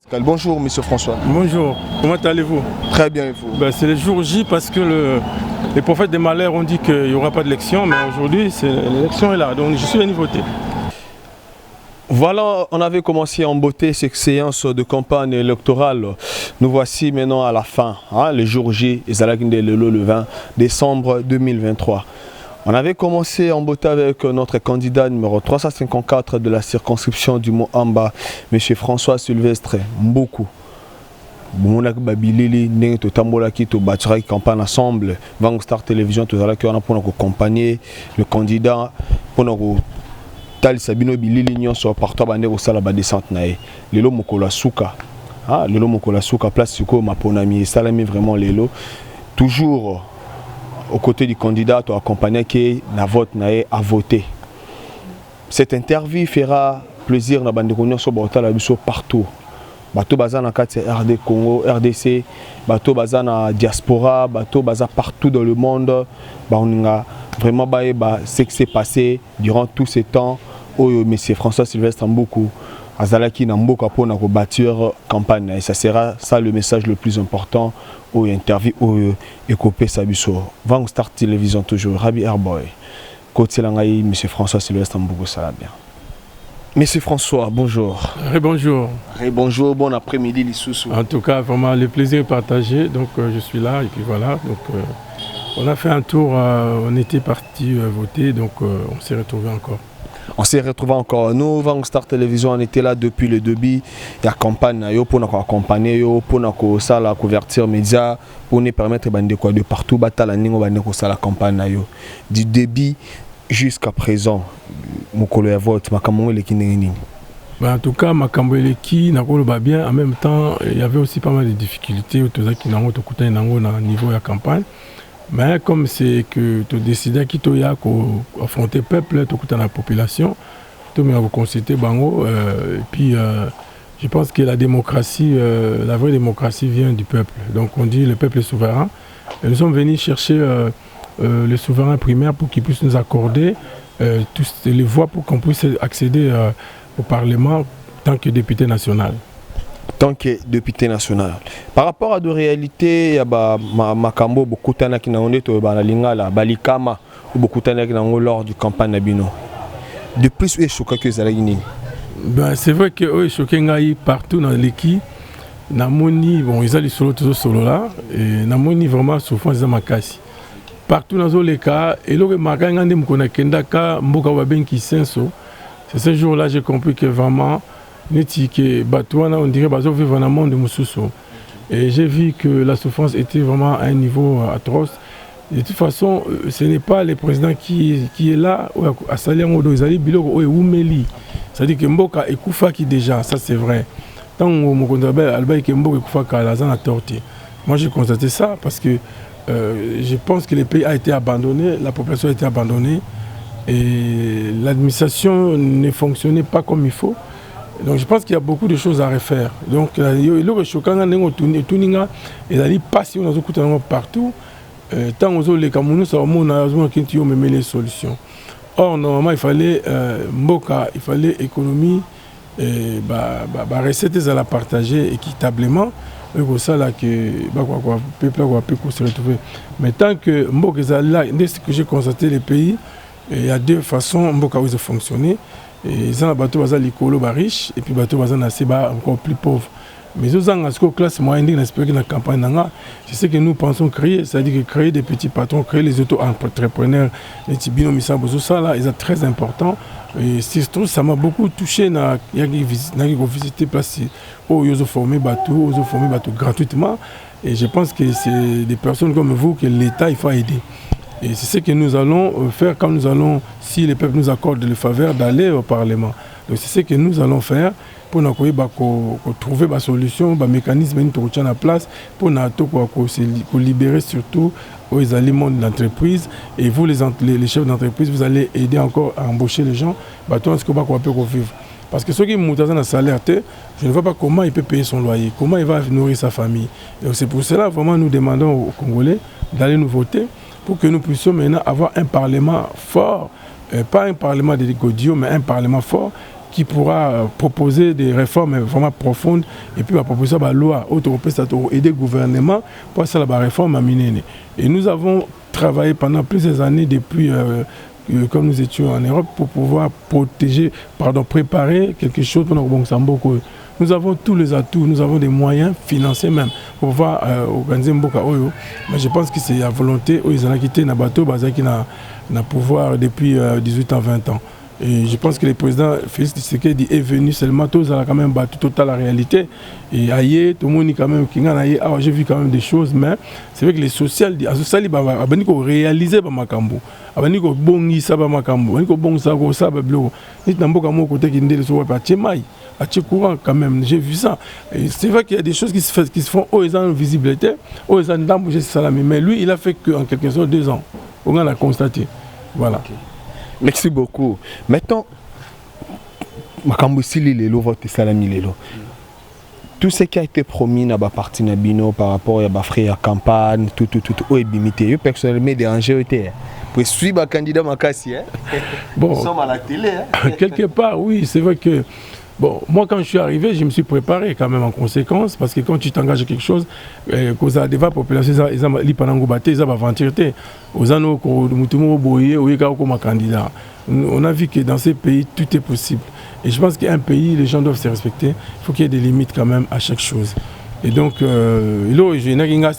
Bonjour, monsieur François. Bonjour, comment allez-vous? Très bien, et vous? C'est le jour J parce que les prophètes des malheurs ont dit qu'il n'y aura pas d'élection, mais aujourd'hui, l'élection est là, donc je suis venu voter. Voilà, on avait commencé en beauté cette séance de campagne électorale. Nous voici maintenant à la fin, le jour J, le 20 décembre 2023. On avait commencé en beauté avec notre candidat numéro 354 de la circonscription du Mont-Amba, M. François Sylvestre Mboukou. Nous avons campagne ensemble, Vang Star Télévision, tout ça pour accompagner le candidat pour Tal Sabino Bilili sur partout bande au sala ba descente nae. Lelo mokola suka. Lelo mokola suka place suko maponami salami vraiment lelo. Toujours aux côtés du candidat ou accompagné qui na vote nae à voter. Cette interview fera plaisir na bande konyo so botala biso partout. Bato baza na kati RD Congo, RDC, bato baza na diaspora, bato baza partout dans le monde. Ba on vraiment ce qui s'est passé durant tous ces temps où M. François Sylvestre Mboukou Azalaki Namboka pour bâtir campagne. Et ça sera ça le message le plus important où interview où écopé Sabiso. Vang Star Télévision toujours, Rabi Airboy. Côté Langaï, M. François Sylvestre Mboukou, ça va bien. Monsieur François, bonjour. Bonjour. Bonjour, bon après-midi, Lissoussou. En tout cas, vraiment, le plaisir est partagé. Donc, je suis là et puis voilà. Donc, on a fait un tour, on était parti voter, donc on s'est retrouvés encore. On s'est retrouvés encore. Nous, Vang Star Télévision, on était là depuis le début. Il y a campagne pour nous accompagner, pour nous la couverture média, pour nous permettre de partout la campagne. Du début jusqu'à présent, mon vote, ma en tout cas, ma Kamboeleki n'a pas bien. En même temps, il y avait aussi pas mal de difficultés au niveau de la campagne. Mais comme c'est que tu décides qu'il y a affronter le peuple, tu as la population, tu as consulté Bango. Et puis, je pense que la démocratie, la vraie démocratie vient du peuple. Donc on dit le peuple est souverain. Et nous sommes venus chercher le souverain primaire pour qu'il puisse nous accorder toutes les voix pour qu'on puisse accéder au Parlement en tant que député national. Tant que député national. Par rapport à de réalités, il y a Makambo, beaucoup de gens qui ont été à Balikama, ou beaucoup de gens qui ont été lors du campagne Nabino. De plus, il est choqué que ça c'est vrai que est choqué partout dans l'équipe. Namoni, bon, ils ont les solo là, et Namoni vraiment souffrance de Makasi. Partout dans les cas, et là, Makangande Mkonakendaka, Mboka Wabenki Senso, c'est ce jour-là j'ai compris que vraiment, on dirait qu'ils vivent dans un monde de Moussoussou. Et j'ai vu que la souffrance était vraiment à un niveau atroce. De toute façon, ce n'est pas le président qui est là, à Saliangodo, c'est-à-dire que Mboka est Koufaki déjà, ça c'est vrai. Tant que Mboka est Koufaki, a torté. Moi j'ai constaté ça parce que je pense que le pays a été abandonné, la population a été abandonnée et l'administration ne fonctionnait pas comme il faut. Donc je pense qu'il y a beaucoup de choses à refaire. Donc le choquant il a dit pas si on a partout. Tant que les Camerounais ont mis les solutions. Or normalement il fallait Mboka, il fallait économie, recettes à la partager équitablement. C'est ça là que le peuple peut se retrouver. Mais tant que Mboka est là, dès que j'ai constaté les pays, il y a deux façons Mboka où ils ont fonctionné. Et ça, bateau baza likolo ba riche et puis bateau baza na seba encore plus pauvre. Mais aux gens à classe moyenne dans la campagne nanga, c'est ce que nous pensons créer, c'est-à-dire que créer des petits patrons, créer les auto-entrepreneurs, les tibino misabo, tout ça là, ils sont très important. Et surtout ça m'a beaucoup touché na visiter place où ils ont formé bateau gratuitement. Et je pense que c'est des personnes comme vous que l'État il faut aider. Et c'est ce que nous allons faire quand nous allons, si le peuple nous accorde le faveur d'aller au Parlement. Donc c'est ce que nous allons faire pour nous trouver une solution, un mécanisme qui est en place pour nous libérer surtout aux aliments de l'entreprise. Et vous, les chefs d'entreprise, vous allez aider encore à embaucher les gens. Vivre. Parce que ceux qui ont un salaire, je ne vois pas comment il peut payer son loyer, comment il va nourrir sa famille. Donc c'est pour cela vraiment nous demandons aux Congolais d'aller nous voter pour que nous puissions maintenant avoir un parlement fort, pas un parlement de Godio, mais un parlement fort qui pourra proposer des réformes vraiment profondes et puis va proposer la loi pour aider le gouvernement pour ça la réforme à miner. Et nous avons travaillé pendant plusieurs années depuis comme nous étions en Europe pour pouvoir préparer quelque chose pour nous. Nous avons tous les atouts, nous avons des moyens financiers même pour pouvoir organiser Mboka Oyo. Mais je pense que c'est la volonté, ils ont quitté Nabato, qui n'a pouvoir depuis 18 ans, 20 ans. Et je pense que le président Félix Tshisekedi est venu seulement, tous ont quand même battu total la réalité. Et ailleurs, tout le monde quand même, j'ai vu quand même des choses, mais c'est vrai que les sociales, ils ont réalisé ma cambo. Ils ont bongi ça ma cambo. Ils ont bongi ça ça blo. Ils n'ont pas comme côté qui ne sont pas tchemaï. À courant quand même, j'ai vu ça. C'est vrai qu'il y a des choses qui se font, ils ont une visibilité, ils ont une dame bougé salami. Mais lui, il a fait qu'en quelque sorte 2 ans. On a constaté. Voilà. Okay. Merci beaucoup. Maintenant, tout ce qui a été promis dans la partie Nabino par rapport à la frère campagne, tout est limité. Je personnellement dérangé. Pour suivre un candidat Makassi, bon, nous sommes à la télé. Quelque part, oui, c'est vrai que. Bon, moi quand je suis arrivé, je me suis préparé quand même en conséquence, parce que quand tu t'engages à quelque chose, cause à la population, ils ont aventuré. On a vu que dans ces pays, tout est possible. Et je pense qu'un pays, les gens doivent se respecter. Il faut qu'il y ait des limites quand même à chaque chose. Et donc, c'est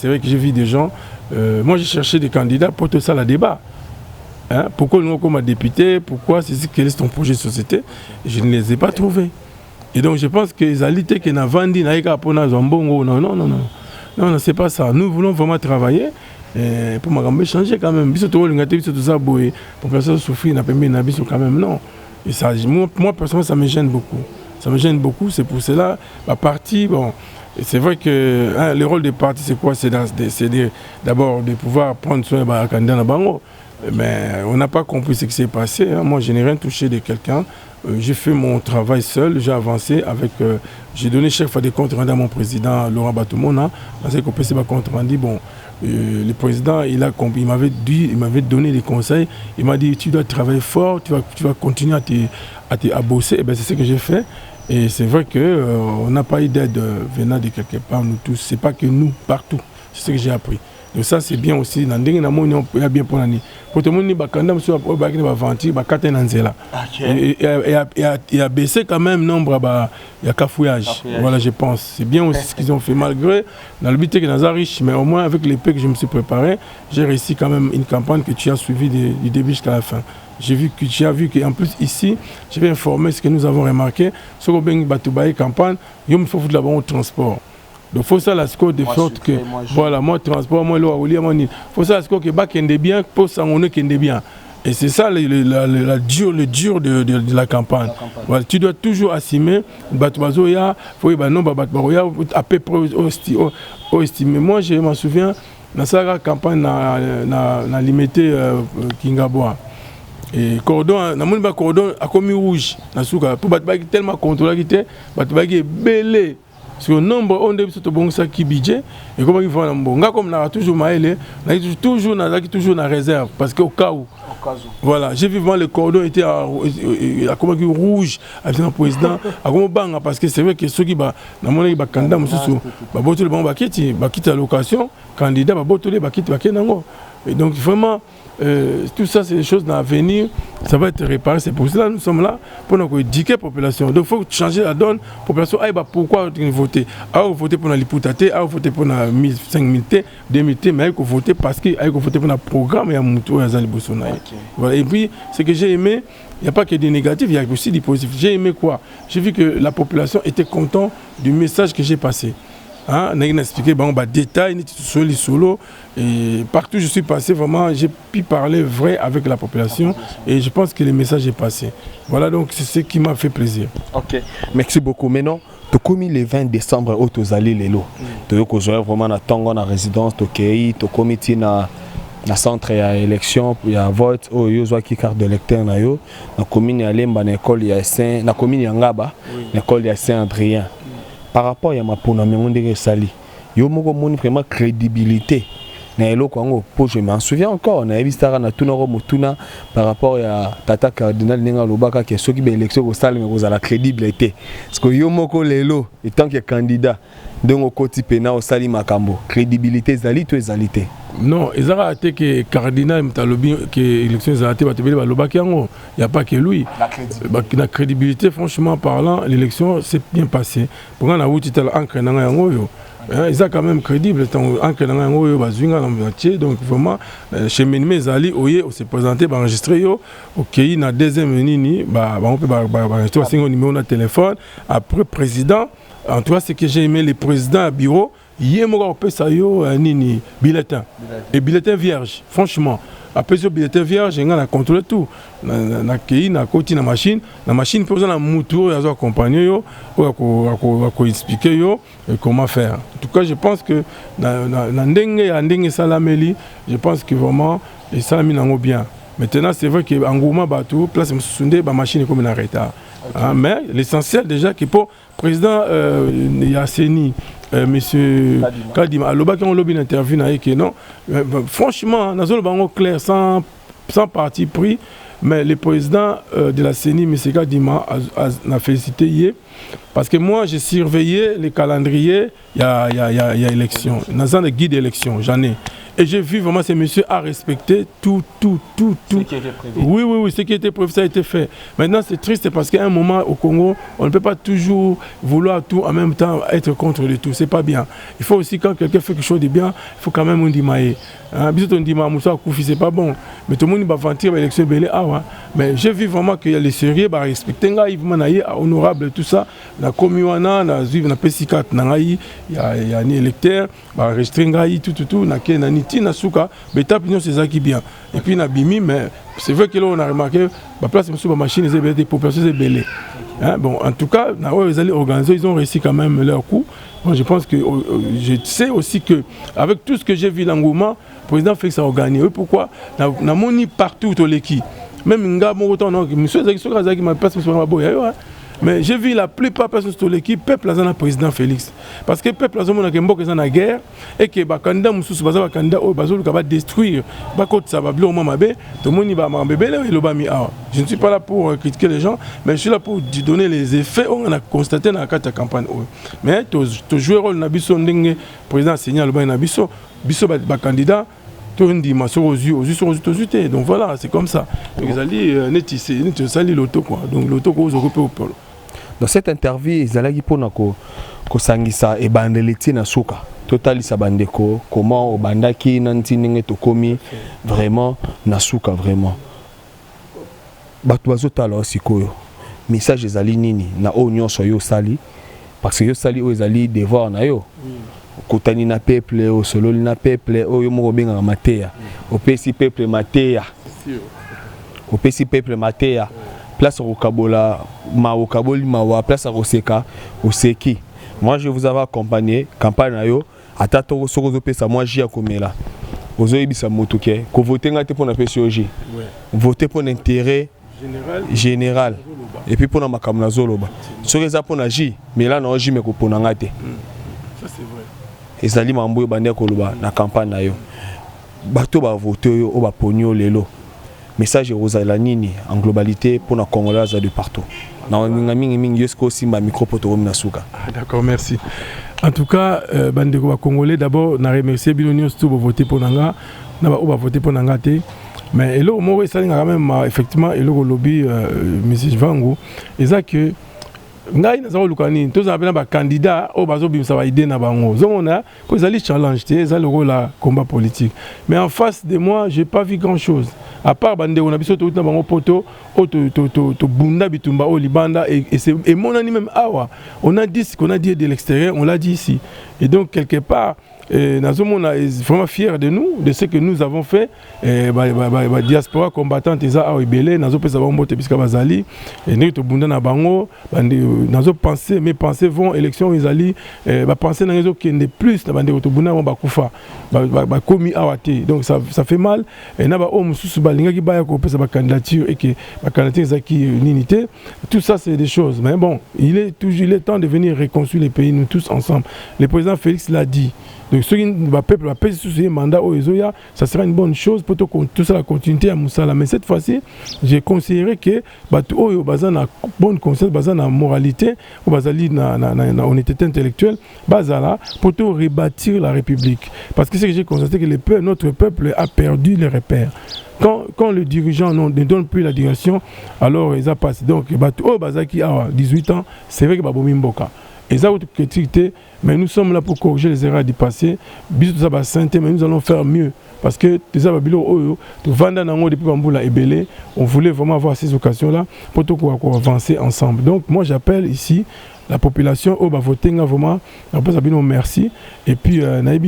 vrai que j'ai vu des gens. Moi, j'ai cherché des candidats pour tout ça, le débat. Hein? Pourquoi nous, comme député, pourquoi quel est ton projet de société? Je ne les ai pas trouvés. Et donc je pense que les alités qui n'ont vendu, non, c'est pas ça. Nous voulons vraiment travailler pour changer quand même. Pour que ça souffre, quand même, non. Et ça, moi, personnellement, ça me gêne beaucoup. Ça me gêne beaucoup, c'est pour cela, la partie, bon, c'est vrai que le rôle des partis, c'est quoi? C'est d'abord de pouvoir prendre soin de la candidat. Mais on n'a pas compris ce qui s'est passé. Hein. Moi, je n'ai rien touché de quelqu'un. J'ai fait mon travail seul, j'ai avancé avec. J'ai donné chaque fois des comptes rendus à mon président Laurent Batumona. Dans ce compte compte rendu, bon, le président, il m'avait donné des conseils. Il m'a dit tu dois travailler fort, tu vas continuer à bosser. Et ben, c'est ce que j'ai fait. Et c'est vrai qu'on n'a pas eu d'aide venant de quelque part, nous tous. C'est pas que nous, partout. C'est ce que j'ai appris. Donc ça c'est bien aussi. Dans il y a bien pour l'année. Pour tout le monde, il a baissé quand même le nombre de cafouillage. Voilà, je pense. C'est bien aussi ce qu'ils ont fait, malgré dans le but que dans riche, mais au moins avec les paix que je me suis préparé, j'ai réussi quand même une campagne que tu as suivie du début jusqu'à la fin. J'ai vu que tu as vu qu'en plus ici, je vais informer ce que nous avons remarqué. Ce qu'on a campagne, il faut foutre là-bas au transport. Donc il faut ça la score de sorte que voilà, moi transport, moi il faut ça la score que kende bien pour ça on kende bien. Et c'est ça le dur de la campagne. Voilà, tu dois toujours assumer batbazoya, faut non batbazoya à peu près estimer. Moi je m'en souviens dans sa campagne na limité Kingaboa. Et cordon, na mon cordon a commis rouge na souka pour batbaki tellement contrôlé qui était batbaki belé. Parce que nombre on débute tout bon ça qui budget et comment il faut en bon comme on a toujours maïlé toujours na réserve parce que au cas où voilà j'ai vu vraiment le cordon était à comment rouge avec le président à comment bang parce que c'est vrai que ceux qui ba na mon ba candidat mususu ba botole bon ba quitte la location candidat ba botole ba quitte ba kenango. Et donc vraiment tout ça c'est des choses à venir, ça va être réparé. C'est pour cela que nous sommes là pour nous éduquer la population. Donc il faut changer la donne. La population, pourquoi voter? Voter pour la Liputate, voter pour la 5000 T, 2000 T, mais il faut voter parce qu'il faut voter pour le programme et à Moutou et à Zalibosona. Voilà. Et puis ce que j'ai aimé, il n'y a pas que des négatifs, il y a aussi des positifs. J'ai aimé quoi? J'ai vu que la population était contente du message que j'ai passé. On a expliqué détail, solo. Et partout où je suis passé, vraiment, j'ai pu parler vrai avec la population et je pense que le message est passé. Voilà, donc c'est ce qui m'a fait plaisir. Ok, merci beaucoup. Maintenant, tu as commis le 20 décembre où tu as allé les lots. Tu as vraiment dans résidence, tu as commis dans le centre d'élection, il y a vote, il y a une carte d'électeur. Dans la commune, il y a l'école, il y a la commune, il y a l'école, il y a Saint-Adrien. Par rapport à ma pona mais on dirait sali yo moko moni vraiment crédibilité na eloko yango po je m'en souviens encore na ebistara na tuna motuna par rapport à tata cardinal ninga lobaka ke soki be élection ko salinga ko za la crédibilité parce que yo moko lelo en tant que candidat donc koti pena au sali makambo crédibilité zali to ezalité non ezara ate que cardinal mtalobi que élection ezate batebeli balobaki yango il y a pas que lui la crédibilité franchement parlant l'élection s'est bien passée pour na wuti tala ancre nanga yango yo ils sont quand même crédibles donc vraiment chez Ménimé Zali on s'est présenté enregistré ok na deuxième nini on peut enregistrer un numéro de téléphone après président en tout cas c'est que j'ai aimé les présidents à bureau hier moi on peut ça nini bulletin et bulletin vierge franchement après ce bulletin vierge on a contrôlé tout na kei na côté na machine pour ça na mutu ya zo accompagner yo ko expliquer yo comment faire en tout cas je pense que na ndenge salameli je pense que vraiment et ça mis nango bien maintenant c'est vrai que engouement bateau place msunde ba machine comme en retard mais l'essentiel déjà que pour président Yasseni monsieur Kadima aloba qui on lobby interview na que non franchement nazolo bango clair sans parti pris mais le président de la CENI monsieur Kadima a félicité hier parce que moi j'ai surveillé les calendriers il y a élection dans un guide d'élection j'en ai et j'ai vu vraiment ces messieurs à respecter tout. Ce qui était prévu. Oui, ce qui était prévu, ça a été fait. Maintenant, c'est triste parce qu'à un moment au Congo, on ne peut pas toujours vouloir tout en même temps être contre le tout. C'est pas bien. Il faut aussi, quand quelqu'un fait quelque chose de bien, il faut quand même on dit maïe. On dit c'est pas bon. Mais tout le monde va vanter l'élection belé. Mais j'ai vu vraiment qu'il y a les sérieux, respecter honorable, tout ça. La commune, la juive, la P4, il y a un électeur, restreindre tout, na souka beta pignon c'est ça qui bien et puis na bimi mais c'est vrai que là on a remarqué la place sur la machine des populations c'est belé bon en tout cas na ils allaient organiser ils ont réussi quand même leur coup bon, je pense que je sais aussi que avec tout ce que j'ai vu l'engouement le président fait que ça a gagné pourquoi na moni partout au l'équipe même nga mon autant non monsieur Zaki qui m'a passé sur ma boya mais j'ai vu la plupart personnes de l'équipe peuple là président Félix parce que peuple là on a que sont en guerre et que ba candidat mususu baza candidat au bazolu ka va détruire ba côté ça va bleu au mabe tout le monde va mambebele et le bami je ne suis pas là pour critiquer les gens mais je suis là pour donner les effets on a constaté dans la carte de campagne mais to jouer rôle na biso ndenge président signal le na biso ba candidat donc voilà c'est comme ça donc ils allaient net sali l'auto quoi donc l'auto qu'on occupe au pôle. Dans cette interview ils allaient pour nako ko sangisa e bandeleti na suka total sa bandeko comment au bandaki nanti ninge to komi vraiment na suka vraiment batu bazotala aussi koyo message ezali nini na onyo so yo sali parce que yo sali o ezali devoir na yo kotani na peuple o solo na peuple o yo moko benga mateya opesi peuple mateya place au kabola ma au kaboli ma wa place au seka au seki moi je vous avais accompagné campagne na yo atato soko pesa moi jia komela ozo yebisa motoke ko voter ngate pour na PCOG voter pour l'intérêt général et puis pour na makamna zoloba soki eza pour na J mais là na J me ko pona ngate ça c'est vrai ezali mambo bande koloba na campagne na yo bato ba voter yo o ba ponyo lelo message rozala nini en globalité pour na congolais de partout na mingi yesko simba micro poto na suka. D'accord, merci. En tout cas bande ko congolais d'abord na remercier Bilonios tout pour voter pour nanga na ba voter pour nanga té mais elo mo ça quand même effectivement elo lobby monsieur Vango eza que ngai na lukani to za ba candidat o bazo bimsa ba idée na bango zomona ko zali challenge té za le la combat politique mais en face de moi j'ai pas vu grand chose à part bande on a biso to na bango poto o to bunda bitumba o libanda et mon ani même awa on a dit ce qu'on a dit de l'extérieur on l'a dit ici et donc quelque part Nazomona est vraiment fier de nous, de ce que nous avons fait. Diaspora combattante eza a ibele, nazo pesa ba mbote biska bazali, et nous to bunda na bango, nazo penser, mes pensées vont élection izali, ba penser na réseau qui n'est plus na bande to bunda ba kufa, ba komi awate. Donc ça fait mal. Et na ba o mususu balinga ki ba ya ko pesa ba candidature et que ba candidature zaki unité. Tout ça c'est des choses. Mais bon, il est temps de venir réconcilier les pays nous tous ensemble. Le président Félix l'a dit. Donc Donc ceux qui va peuple va payer sous ce mandat au Ezoya, ça sera une bonne chose pour tout ça la continuité à Moussala. Mais cette fois-ci, j'ai considéré que au bazan na bonne conscience, bazan na moralité, au bazali na honnêteté intellectuelle, bazala pour tout rebâtir la République. Parce que c'est que j'ai constaté que notre peuple a perdu les repères. Quand le dirigeant ne donne plus la direction, alors ils a passé. Donc, oh, Bazaki a 18 ans, c'est vrai que Babomi Mboka. Ils ont critiqué, mais nous sommes là pour corriger les erreurs du passé. Bisous, ça va santé, mais nous allons faire mieux. Parce que déjà, on voulait vraiment avoir ces occasions-là pour avancer ensemble. Donc, moi, j'appelle ici la population au voter vraiment merci et puis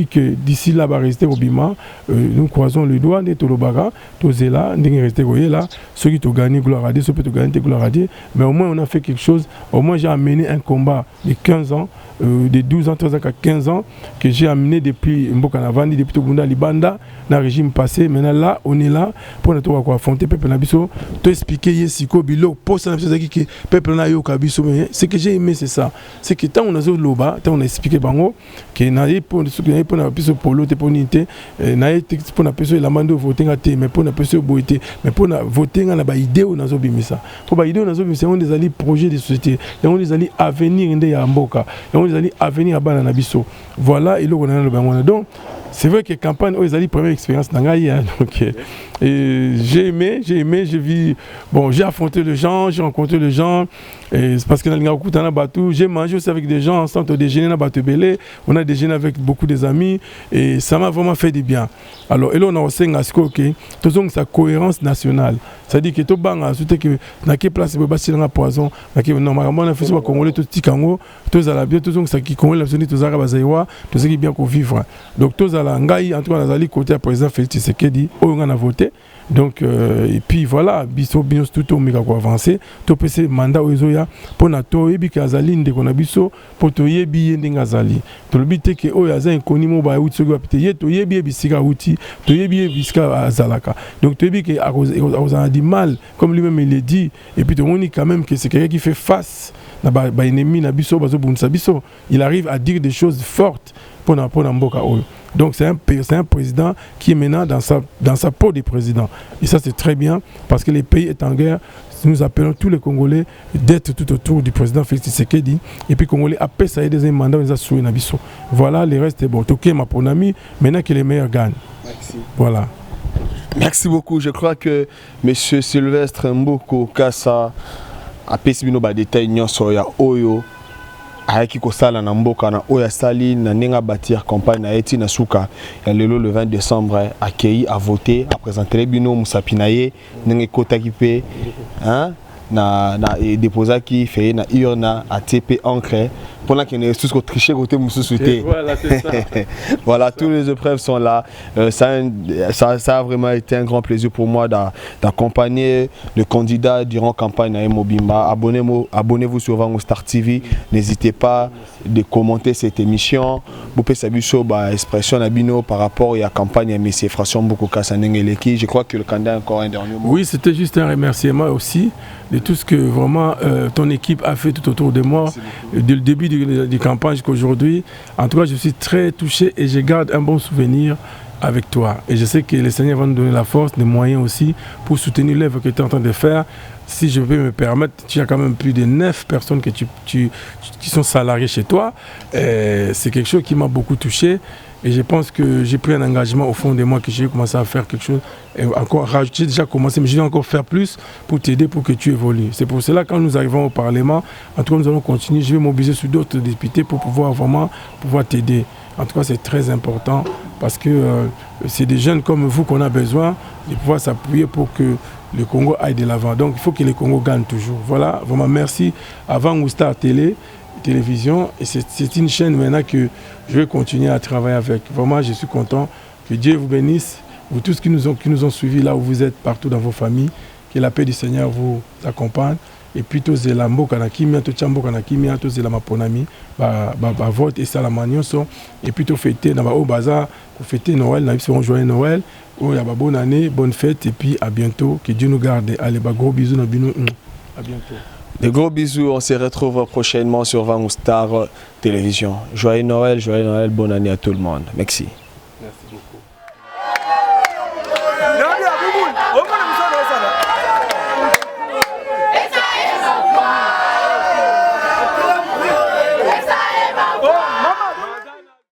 que d'ici là va rester au Bima nous croisons le doigt de Tolobaga Tozela n'est resté là ceux qui ont gagné gloire à Dieu ceux qui ont gagné gloire à Dieu mais au moins on a fait quelque chose au moins j'ai amené un combat de 15 ans de 12 ans 13 ans à 15 ans que j'ai amené depuis Mbokanavandi depuis Togunda Libanda dans le régime passé maintenant là on est là pour nous affronter peuple nabiso to expliquer yesiko bilo poste na biso qui peuple na yo kabiso ce que j'ai aimé c'est ça c'est que tant on a loba tant on a expliqué bango que na pour na biso polo te ponité na pour na biso la mando voter ngate mais pour na biso boité mais pour na voter na ba idée on a bimisa pour ba idée on a bimisa on des ali projet de société on des ali avenir ndé ya mboka on des ali avenir abana na biso voilà et on a le bango donc c'est vrai que campagne aux ali première expérience nangai donc j'ai aimé j'ai vu bon j'ai affronté les gens j'ai rencontré les gens et c'est parce que j'ai mangé aussi avec des gens ensemble déjeuner na Bato Belé on a déjeuné avec beaucoup des amis et ça m'a vraiment fait du bien alors et là on a aussi OK tout sa cohérence nationale c'est-à-dire que tout banga surtout que na quelle place be basi na poison na que normalement na fisi ba congolais tout tikango tous à la bien tout ça qui congolais la tous arabes zaiwa tout ce qui bien qu'on vivre donc tous à la ngai en tout cas nazali côté président Félix Tshisekedi on a voté donc et puis voilà biso tout mega ko avancer to pc mandat ozoya pour na to yebi kazali ndeko na biso pour to yebi ndinga zali to lobite ke oyo aza inconnu mo ba uti soki apite ye to yebi bisika uti to yebi bisika azalaka donc to yebi ke a du mal comme lui-même il le dit et puis to moni quand même que c'est quelqu'un qui fait face na ba ennemi na biso bazo bunsa biso il arrive à dire des choses fortes pour na mboka oyo. Donc c'est un président qui est maintenant dans sa peau de président. Et ça c'est très bien parce que le pays est en guerre. Nous appelons tous les Congolais d'être tout autour du président Félix Tshisekedi. Et puis Congolais après ça y a des mandats on les a souillés nabiso. Voilà le reste est bon. Toké ma pour ami maintenant que les meilleurs gagnent. Merci. Voilà. Merci beaucoup. Je crois que monsieur Sylvestre Mboko Kassa a pesibino ba détail nyonso ya oyo ayaki kosala na mboka na oya sali na nenga bâtir campagne na eti na suka ya lelo le 20 décembre accueilli à voter à présenter bino musapinaye nenge kotaki pe hein na déposa qui fait na urna ATP encre pendant qu'il est tous tricher côté mususuté. Voilà, c'est ça. Voilà, tous les épreuves sont là. Ça a vraiment été un grand plaisir pour moi d'accompagner le candidat durant campagne à Mobimba. Abonnez-vous sur Vango Star TV. N'hésitez pas de commenter cette émission. Vous pouvez savoir expression Nabino par rapport à la campagne à M. Frasson Bokoka Sanengeleki. Je crois que le candidat a encore un dernier mot. Oui, c'était juste un remerciement aussi de tout ce que vraiment ton équipe a fait tout autour de moi, dès le début de campagne jusqu'à aujourd'hui. En tout cas, je suis très touché et je garde un bon souvenir avec toi. Et je sais que le Seigneur va nous donner la force, des moyens aussi pour soutenir l'œuvre que tu es en train de faire. Si je peux me permettre, tu as quand même plus de 9 personnes qui sont salariées chez toi. C'est quelque chose qui m'a beaucoup touché. Et je pense que j'ai pris un engagement au fond de moi que j'ai commencé à faire quelque chose. Et encore, j'ai déjà commencé, mais je vais encore faire plus pour t'aider, pour que tu évolues. C'est pour cela quand nous arrivons au Parlement, en tout cas nous allons continuer. Je vais mobiliser sur d'autres députés pour pouvoir vraiment t'aider. En tout cas c'est très important parce que c'est des jeunes comme vous qu'on a besoin de pouvoir s'appuyer pour que le Congo aille de l'avant. Donc il faut que le Congo gagne toujours. Voilà, vraiment merci à Vango Star Télévision. Et c'est une chaîne maintenant que je vais continuer à travailler avec. Vraiment, je suis content. Que Dieu vous bénisse. Vous tous qui nous ont suivis là où vous êtes, partout dans vos familles. Que la paix du Seigneur vous accompagne. Et puis, tous les lambeaux kanakimia, tous les lambeaux kanakimia, tous les maponami, vote et salamagnon. Et puis, tout fêter dans le bazar, pour fêter Noël, nous serons joyeux Noël. Bonne année, bonne fête. Et puis, à bientôt. Que Dieu nous garde. Allez, gros bisous. À bientôt. De gros bisous, on se retrouve prochainement sur Vangou Star Télévision. Joyeux Noël, bonne année à tout le monde. Merci.